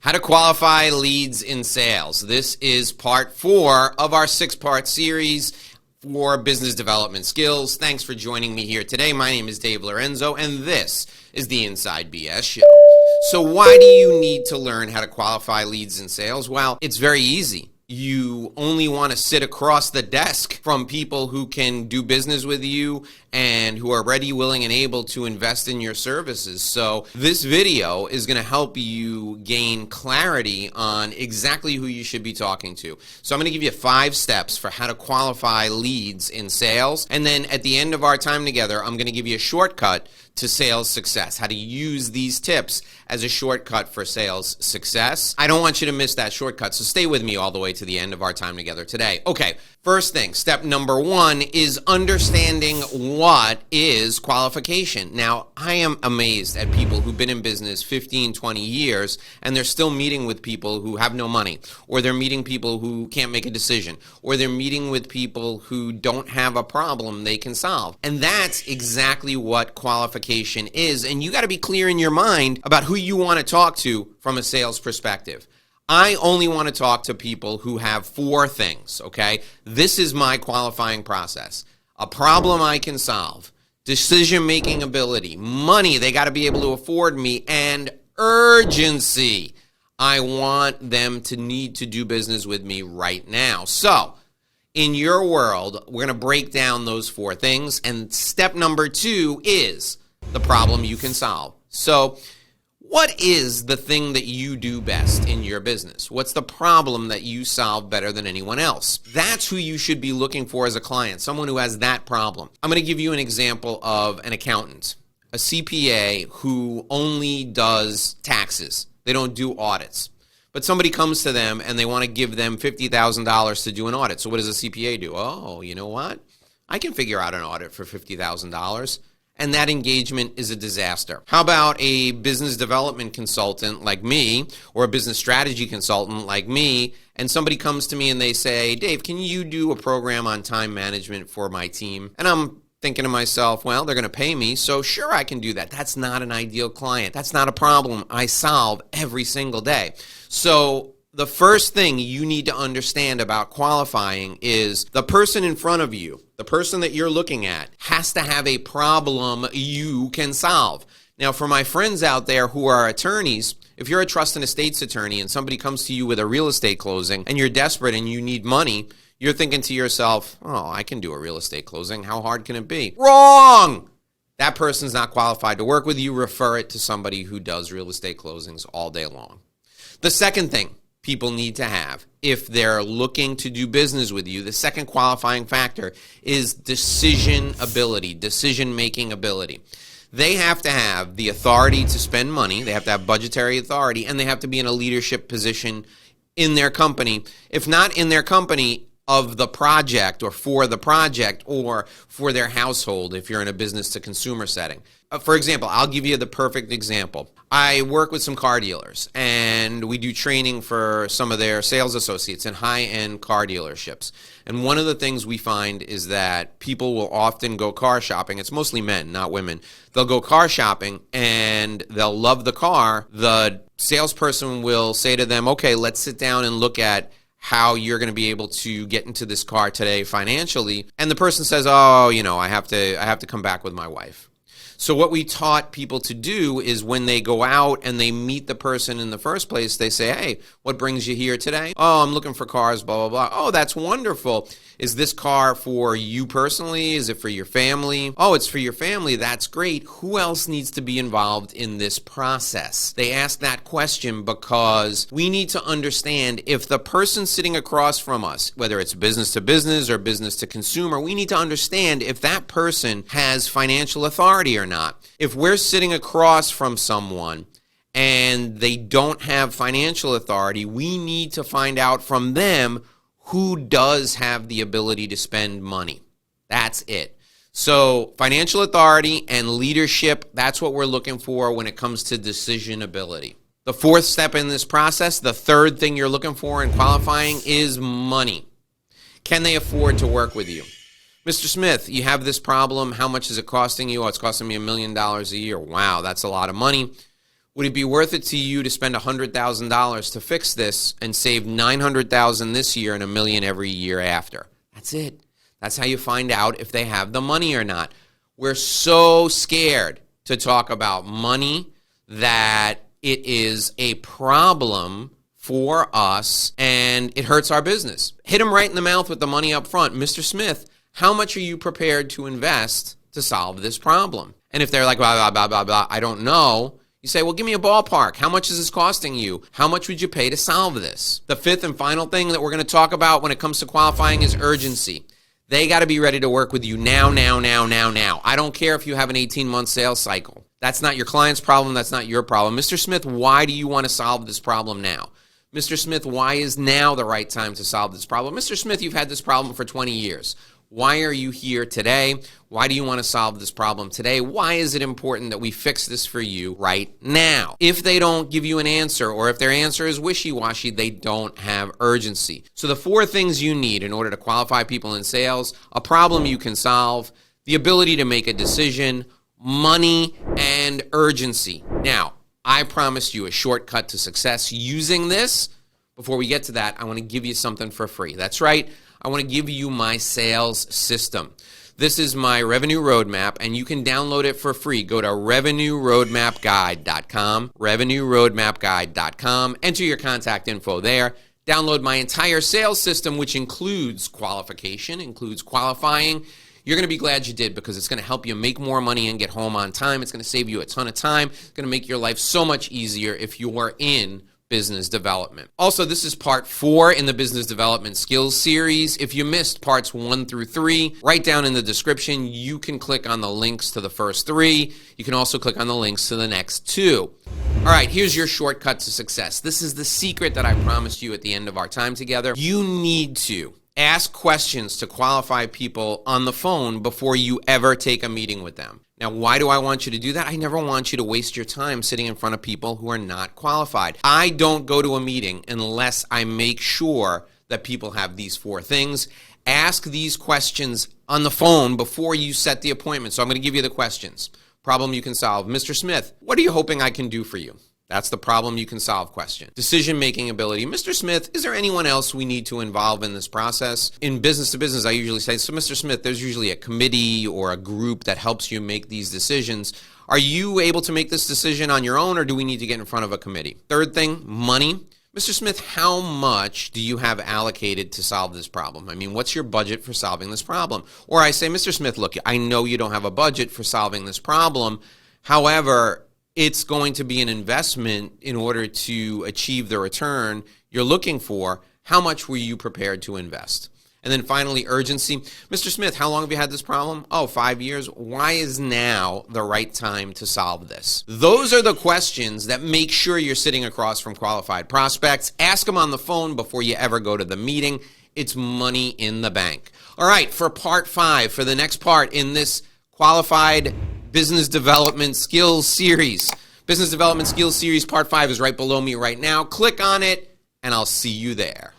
How to qualify leads in sales. This is part 4 of our 6-part series for business development skills. Thanks for joining me here today. My name is Dave Lorenzo, and this is the Inside BS Show. So why do you need to learn how to qualify leads in sales? Well, it's very easy. You only want to sit across the desk from people who can do business with you and who are ready, willing, and able to invest in your services. So this video is going to help you gain clarity on exactly who you should be talking to. So I'm going to give you 5 steps for how to qualify leads in sales. And then at the end of our time together, I'm going to give you a shortcut to sales success, how to use these tips as a shortcut for sales success. I don't want you to miss that shortcut, so stay with me all the way to the end of our time together today. Okay, first thing, step number 1 is understanding what is qualification. Now, I am amazed at people who've been in business 15, 20 years, and they're still meeting with people who have no money, or they're meeting people who can't make a decision, or they're meeting with people who don't have a problem they can solve. And that's exactly what qualification is, and you got to be clear in your mind about who you want to talk to from a sales perspective. I only want to talk to people who have 4 things, okay? This is my qualifying process. A problem I can solve, decision-making ability, money, they got to be able to afford me, and urgency. I want them to need to do business with me right now. So, in your world, we're going to break down those 4 things, and step number 2 is the problem you can solve. So, what is the thing that you do best in your business? What's the problem that you solve better than anyone else? That's who you should be looking for as a client, someone who has that problem. I'm going to give you an example of an accountant, a CPA who only does taxes. They don't do audits. But somebody comes to them and they want to give them $50,000 to do an audit. So what does a CPA do? Oh, you know what? I can figure out an audit for $50,000. And that engagement is a disaster. How about a business development consultant like me, or a business strategy consultant like me, and somebody comes to me and they say, Dave, can you do a program on time management for my team? And I'm thinking to myself, well, they're going to pay me, so sure, I can do that. That's not an ideal client. That's not a problem I solve every single day. So the first thing you need to understand about qualifying is the person in front of you, the person that you're looking at, has to have a problem you can solve. Now, for my friends out there who are attorneys, if you're a trust and estates attorney and somebody comes to you with a real estate closing and you're desperate and you need money, you're thinking to yourself, oh, I can do a real estate closing. How hard can it be? Wrong! That person's not qualified to work with you. Refer it to somebody who does real estate closings all day long. The second thing people need to have if they're looking to do business with you, the second qualifying factor is decision ability, decision-making ability. They have to have the authority to spend money, they have to have budgetary authority, and they have to be in a leadership position in their company. If not in their company, of the project or for the project or for their household if you're in a business-to-consumer setting. For example, I'll give you the perfect example. I work with some car dealers, and we do training for some of their sales associates in high-end car dealerships. And one of the things we find is that people will often go car shopping. It's mostly men, not women. They'll go car shopping, and they'll love the car. The salesperson will say to them, okay, let's sit down and look at how you're going to be able to get into this car today financially. And the person says, oh, I have to come back with my wife. So what we taught people to do is when they go out and they meet the person in the first place, they say, hey, what brings you here today? Oh, I'm looking for cars, blah, blah, blah. Oh, that's wonderful. Is this car for you personally? Is it for your family? Oh, it's for your family. That's great. Who else needs to be involved in this process? They ask that question because we need to understand if the person sitting across from us, whether it's business to business or business to consumer, we need to understand if that person has financial authority or not. If we're sitting across from someone and they don't have financial authority, we need to find out from them who does have the ability to spend money. That's it. So financial authority and leadership, that's what we're looking for when it comes to decision ability. The 4th step in this process, the 3rd thing you're looking for in qualifying is money. Can they afford to work with you? Mr. Smith, you have this problem. How much is it costing you? Oh, it's costing me $1 million a year. Wow, that's a lot of money. Would it be worth it to you to spend $100,000 to fix this and save $900,000 this year and $1 million every year after? That's it. That's how you find out if they have the money or not. We're so scared to talk about money that it is a problem for us and it hurts our business. Hit them right in the mouth with the money up front. Mr. Smith, how much are you prepared to invest to solve this problem? And if they're like, blah, blah, blah, blah, blah, I don't know, you say, well, give me a ballpark. How much is this costing you? How much would you pay to solve this? The fifth and final thing that we're going to talk about when it comes to qualifying is urgency. They got to be ready to work with you now. I don't care if you have an 18-month sales cycle. That's not your client's problem. That's not your problem. Mr. Smith, why do you want to solve this problem now? Mr. Smith, why is now the right time to solve this problem? Mr. Smith, you've had this problem for 20 years. Why are you here today? Why do you want to solve this problem today? Why is it important that we fix this for you right now? If they don't give you an answer, or if their answer is wishy-washy, they don't have urgency. So the 4 things you need in order to qualify people in sales: a problem you can solve, the ability to make a decision, money, and urgency. Now, I promised you a shortcut to success using this. Before we get to that, I want to give you something for free. That's right. I want to give you my sales system. This is my revenue roadmap, and you can download it for free. Go to revenueroadmapguide.com, revenueroadmapguide.com. Enter your contact info there. Download my entire sales system, which includes qualification, includes qualifying. You're going to be glad you did, because it's going to help you make more money and get home on time. It's going to save you a ton of time. It's going to make your life so much easier if you are in business development. Also, this is part 4 in the business development skills series. If you missed parts 1 through 3, right down in the description, you can click on the links to the first 3. You can also click on the links to the next 2. All right, here's your shortcut to success. This is the secret that I promised you at the end of our time together. You need to ask questions to qualify people on the phone before you ever take a meeting with them. Now, why do I want you to do that? I never want you to waste your time sitting in front of people who are not qualified. I don't go to a meeting unless I make sure that people have these 4 things. Ask these questions on the phone before you set the appointment. So I'm going to give you the questions. Problem you can solve. Mr. Smith, what are you hoping I can do for you? That's the problem you can solve question. Decision-making ability. Mr. Smith, is there anyone else we need to involve in this process? In business to business, I usually say, so Mr. Smith, there's usually a committee or a group that helps you make these decisions. Are you able to make this decision on your own, or do we need to get in front of a committee? Third thing, money. Mr. Smith, how much do you have allocated to solve this problem? I mean, what's your budget for solving this problem? Or I say, Mr. Smith, look, I know you don't have a budget for solving this problem. However, it's going to be an investment in order to achieve the return you're looking for. How much were you prepared to invest? And then finally, urgency. Mr. Smith, how long have you had this problem? Oh, 5 years. Why is now the right time to solve this? Those are the questions that make sure you're sitting across from qualified prospects. Ask them on the phone before you ever go to the meeting. It's money in the bank. All right, for part 5, for the next part in this qualified business development skills series. Business development skills series part 5 is right below me right now. Click on it, and I'll see you there.